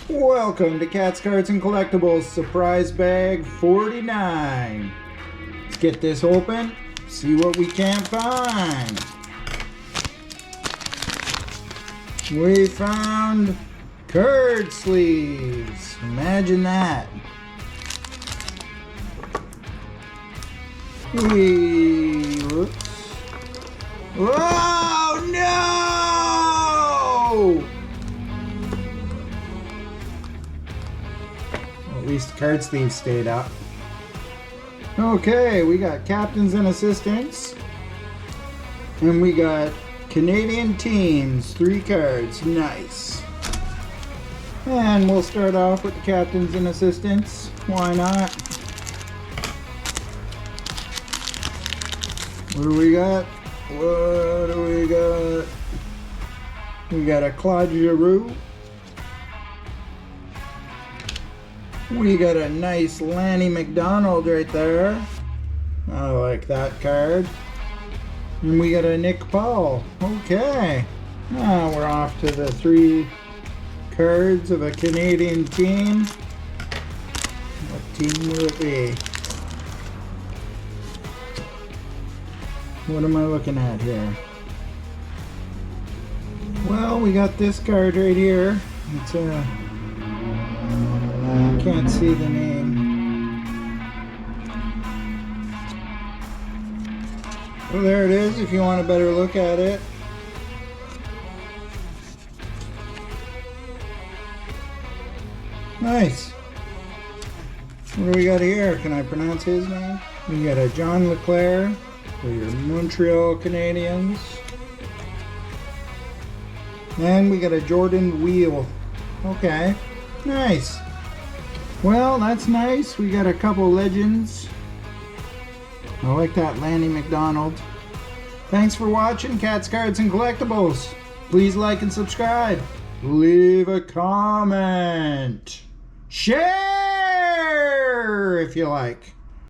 Welcome to Cats, Cards, and Collectibles Surprise Bag 49. Let's get this open, see what we can find. We found card sleeves. Imagine that. Whoops. Oh no! At least the card sleeve stayed up. Okay, we got captains and assistants. And we got Canadian teams, 3 cards. Nice. And we'll start off with the captains and assistants. Why not? What do we got? What do we got? We got a Claude Giroux. We got a nice Lanny McDonald right there. I like that card. And we got a Nick Paul. Okay. Now we're off to the 3 cards of a Canadian team. What team will it be? What am I looking at here? Well, we got this card right here. It's a... I can't see the name. Well, there it is if you want a better look at it. Nice. What do we got here? Can I pronounce his name? We got a John Leclerc for your Montreal Canadiens. And we got a Jordan Wheel. Okay, nice. Well, that's nice. We got a couple legends. I like that Lanny McDonald. Thanks for watching Cats, Cards, and Collectibles. Please like and subscribe. Leave a comment. Share if you like.